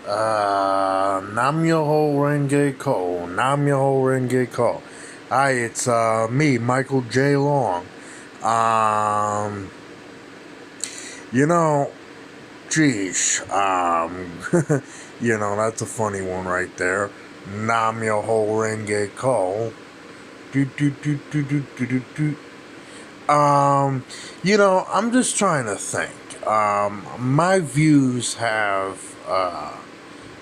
Nam Yoho Renge Ko. Nam Yoho Renge Ko. Hi, it's me, Michael J. Long. Um, you know, geez, that's a funny one right there. Nam Yoho Renge Ko. Do do do do do do do do. I'm just trying to think. My views have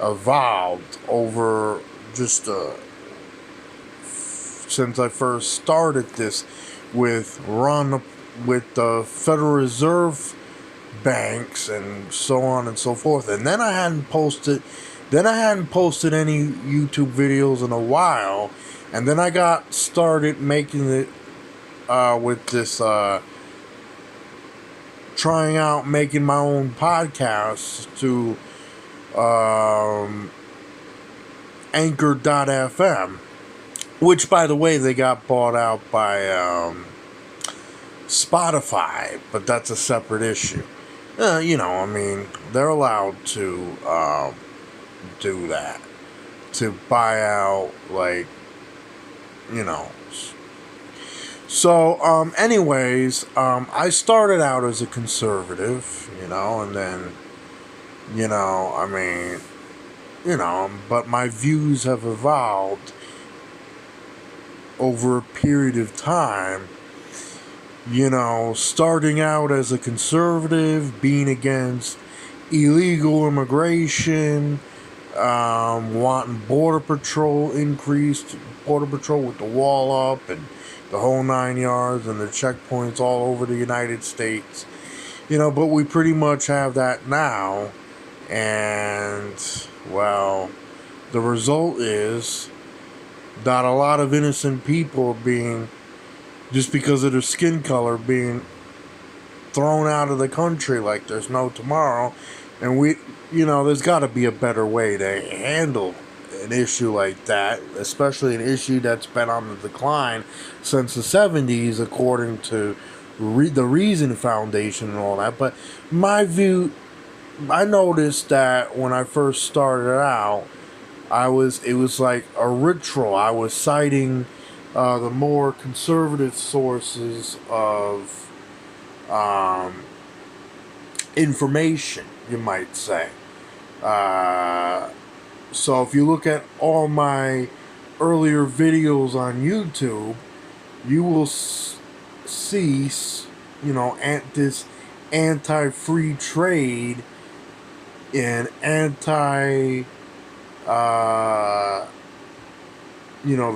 evolved over just since I first started this with the Federal Reserve banks and so on and so forth. And then I hadn't posted any YouTube videos in a while. And then I got started making it with this trying out making my own podcast to Anchor.fm, which, by the way, they got bought out by Spotify, but that's a separate issue. They're allowed to do that, to buy out, you know. So, I started out as a conservative, and then, but my views have evolved over a period of time. Starting out as a conservative, being against illegal immigration, wanting increased border patrol with the wall up and the whole 9 yards and the checkpoints all over the United States. But we pretty much have that now. And, well, the result is that a lot of innocent people are being, just because of their skin color, being thrown out of the country like there's no tomorrow. And there's got to be a better way to handle an issue like that, especially an issue that's been on the decline since the 70s, according to the Reason Foundation and all that. But my view, I noticed that when I first started out, it was like a ritual. I was citing the more conservative sources of information, you might say. So if you look at all my earlier videos on YouTube, you will see, this anti-free trade and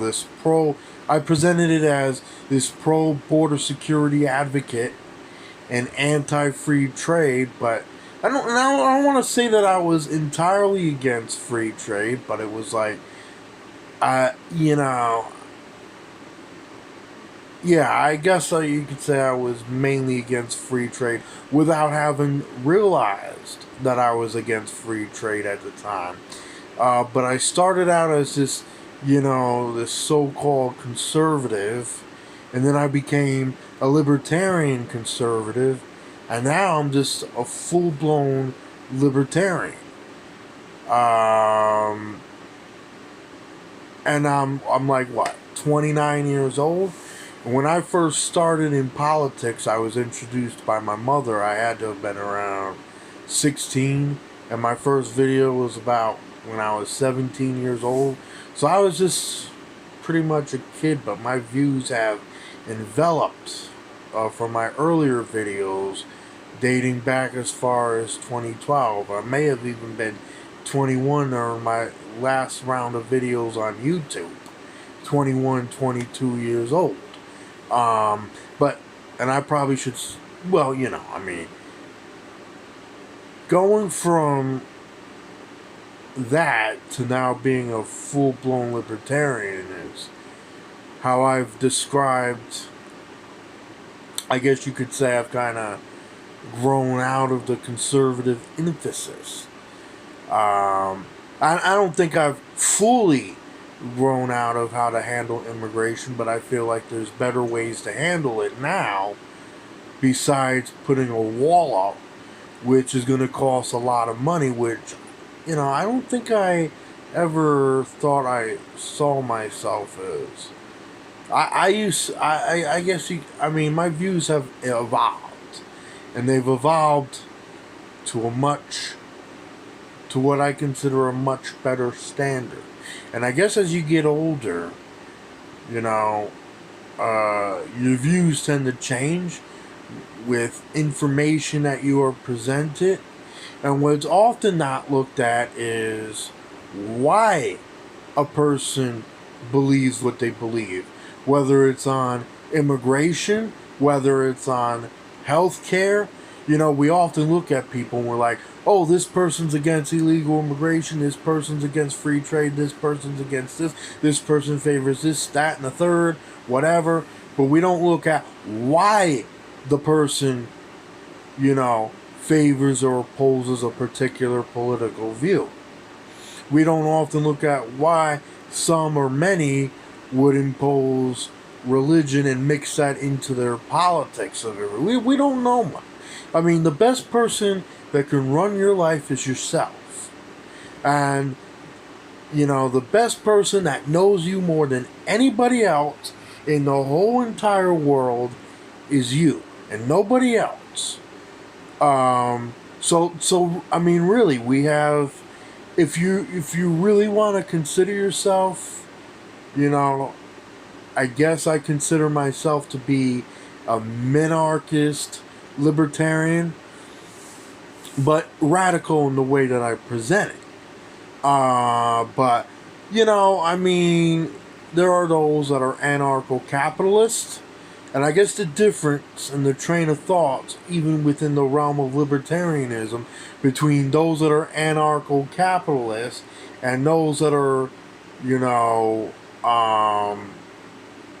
this I presented it as this pro-border security advocate and anti-free trade, but I don't want to say that I was entirely against free trade, but it was like, I guess you could say I was mainly against free trade without having realized that I was against free trade at the time. But I started out as this so-called conservative, and then I became a libertarian conservative, and now I'm just a full-blown libertarian. And I'm like, what, 29 years old? And when I first started in politics, I was introduced by my mother. I had to have been around 16, and my first video was about when I was 17 years old. So I was just pretty much a kid, but my views have enveloped from my earlier videos dating back as far as 2012. I may have even been 21 or my last round of videos on YouTube. 21, 22 years old. And I probably should, going from that to now being a full-blown libertarian is how I've described, I guess you could say I've kind of grown out of the conservative emphasis. I don't think I've fully grown out of how to handle immigration, but I feel like there's better ways to handle it now besides putting a wall up, which is going to cost a lot of money, which I don't think I ever thought I saw myself as. I guess my views have evolved, and they've evolved to to what I consider a much better standard. And I guess as you get older, you know, your views tend to change with information that you are presented. And what's often not looked at is why a person believes what they believe, whether it's on immigration, whether it's on healthcare. We often look at people and we're like, oh, this person's against illegal immigration, this person's against free trade, this person's against this person favors this, that, and the third, whatever. But we don't look at why the person, favors or opposes a particular political view. We don't often look at why some or many would impose religion and mix that into their politics. We don't know much. The best person that can run your life is yourself. And, the best person that knows you more than anybody else in the whole entire world is you and nobody else. Really, we have, if you really want to consider yourself, I guess I consider myself to be a minarchist libertarian, but radical in the way that I present it. But there are those that are anarcho-capitalists, and I guess the difference in the train of thoughts, even within the realm of libertarianism, between those that are anarcho-capitalists and those that are,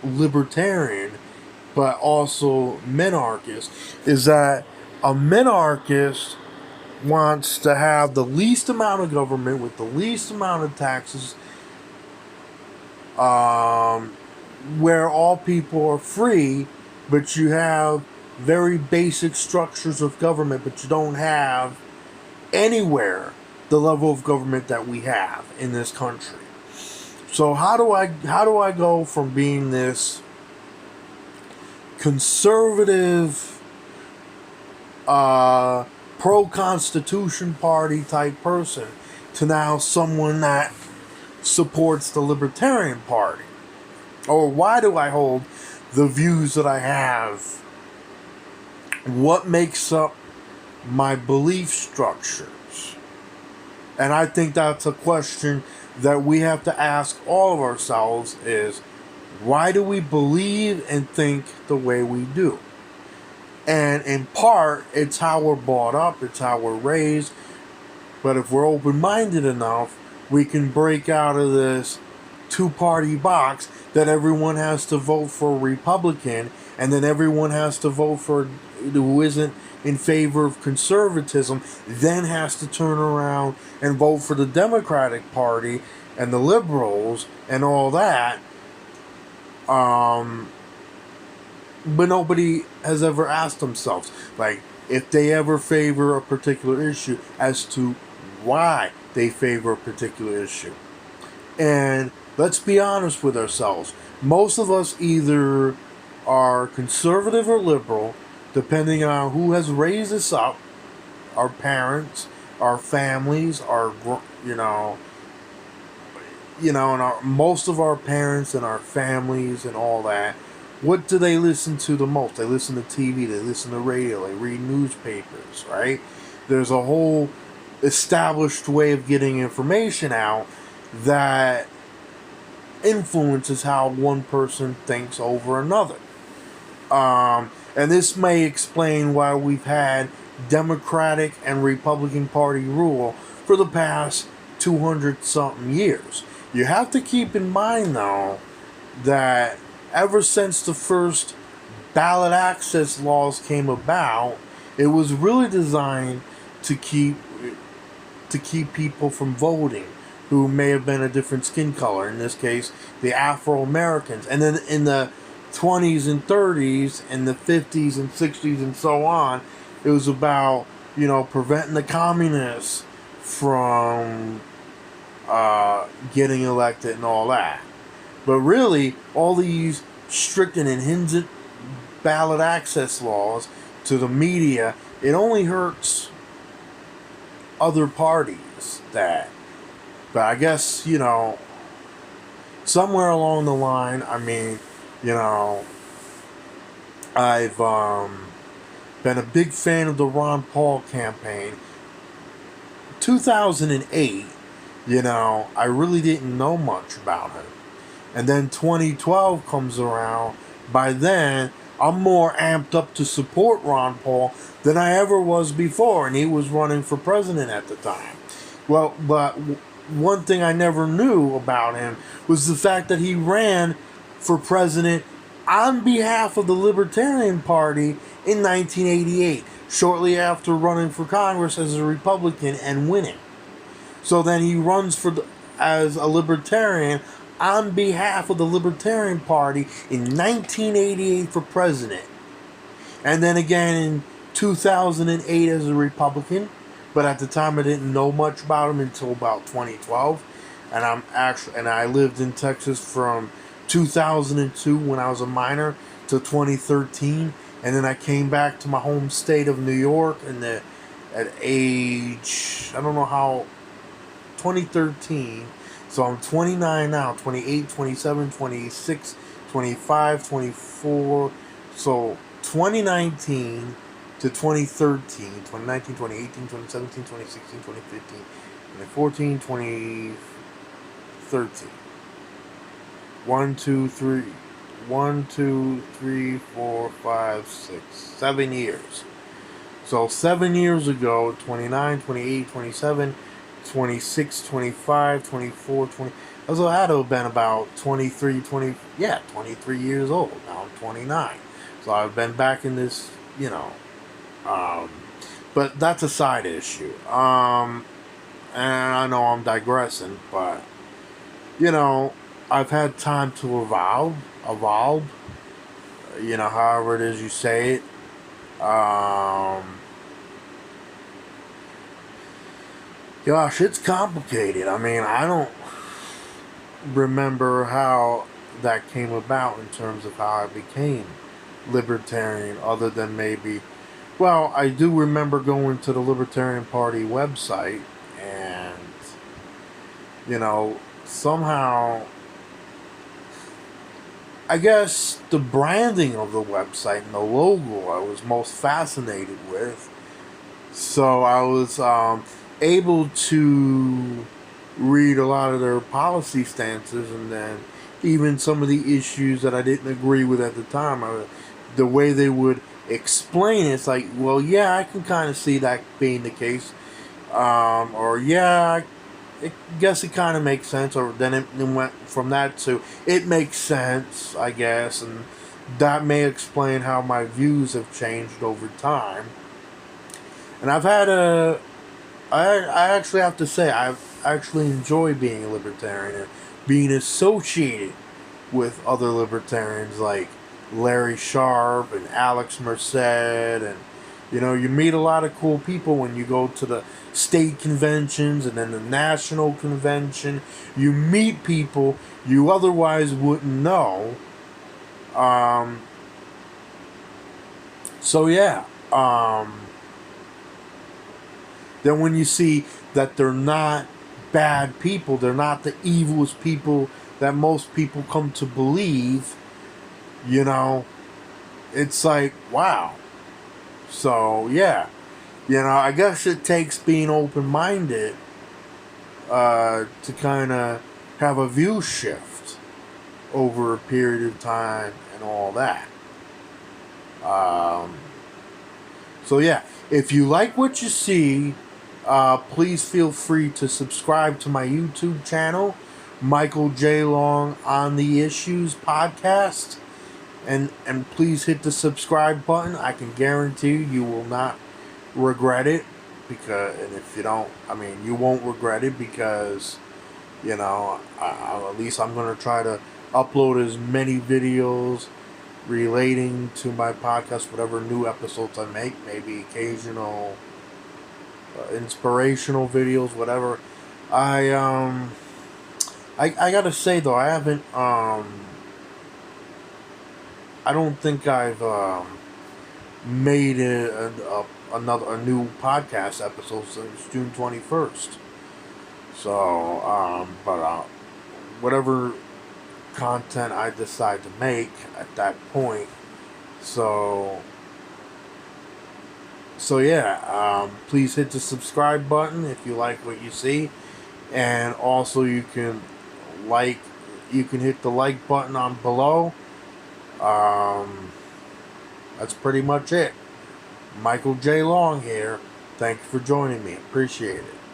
libertarian, but also minarchist, is that a minarchist wants to have the least amount of government with the least amount of taxes, where all people are free, but you have very basic structures of government, but you don't have anywhere the level of government that we have in this country. So how do I go from being this conservative, pro-Constitution party type person to now someone that supports the Libertarian Party? Or why do I hold the views that I have? What makes up my belief structures? And I think that's a question that we have to ask all of ourselves is, why do we believe and think the way we do? And in part, it's how we're brought up, it's how we're raised. But if we're open-minded enough, we can break out of this two-party box that everyone has to vote for a Republican, and then everyone has to vote for who isn't in favor of conservatism, then has to turn around and vote for the Democratic Party and the liberals and all that. But nobody has ever asked themselves, like, if they ever favor a particular issue as to why they favor a particular issue. And let's be honest with ourselves. Most of us either are conservative or liberal, depending on who has raised us up, our parents, our families, most of our parents and our families and all that. What do they listen to the most? They listen to TV, they listen to radio, they read newspapers, right? There's a whole established way of getting information out that influences how one person thinks over another. And this may explain why we've had Democratic and Republican Party rule for the past 200-something years. You have to keep in mind, though, that ever since the first ballot access laws came about, it was really designed to keep people from voting who may have been a different skin color. In this case, the Afro-Americans. And then in the 20s and 30s and the 50s and 60s and so on, it was about, preventing the communists from getting elected and all that. But really, all these strict and hinged ballot access laws to the media, it only hurts other parties that. But I guess, somewhere along the line, I've been a big fan of the Ron Paul campaign. 2008, I really didn't know much about him. And then 2012 comes around. By then, I'm more amped up to support Ron Paul than I ever was before, and he was running for president at the time. Well, but one thing I never knew about him was the fact that he ran for president on behalf of the Libertarian Party in 1988, shortly after running for Congress as a Republican and winning. So then he runs as a Libertarian on behalf of the Libertarian Party in 1988 for president. And then again in 2008 as a Republican. But at the time I didn't know much about him until about 2012. And I lived in Texas from 2002 when I was a minor to 2013. And then I came back to my home state of New York at age, I don't know how, 2013. So I'm 29 now, 28, 27, 26, 25, 24. So 2019 to 2013, 2019, 2018, 2017, 2016, 2015, 2014, 2013. 7 years. So 7 years ago, 29, 28, 27, 26, 25, 24, 20. So I had to have been about 23 years old. Now I'm 29. So I've been back in this, but that's a side issue. And I know I'm digressing, but, I've had time to evolve, however it is you say it. Gosh, it's complicated. I don't remember how that came about in terms of how I became libertarian, other than maybe, well, I do remember going to the Libertarian Party website and, somehow, I guess the branding of the website and the logo I was most fascinated with. So I was able to read a lot of their policy stances, and then even some of the issues that I didn't agree with at the time. The way they would explain it's like, well, yeah, I can kind of see that being the case. Or yeah, I guess it kind of makes sense. Or then it went from that to it makes sense, I guess, and that may explain how my views have changed over time. And I actually have to say, I've actually enjoyed being a libertarian and being associated with other libertarians like Larry Sharp and Alex Merced, and you meet a lot of cool people when you go to the state conventions and then the national convention. You meet people you otherwise wouldn't know. So yeah. Then when you see that they're not bad people, they're not the evilest people that most people come to believe, it's like, wow. So, yeah. I guess it takes being open-minded to kind of have a view shift over a period of time and all that. So, yeah. If you like what you see, please feel free to subscribe to my YouTube channel, Michael J. Long on the Issues podcast. And please hit the subscribe button. I can guarantee you will not regret it. And if you don't, you won't regret it because, at least I'm going to try to upload as many videos relating to my podcast, whatever new episodes I make, maybe occasional inspirational videos, whatever. I I gotta say though, I haven't I don't think I've made a new podcast episode since June 21st. So, but whatever content I decide to make at that point. So, yeah, please hit the subscribe button if you like what you see, and also like, you can hit the like button on below. Um, that's pretty much it. Michael J. Long here. Thank you for joining me. Appreciate it.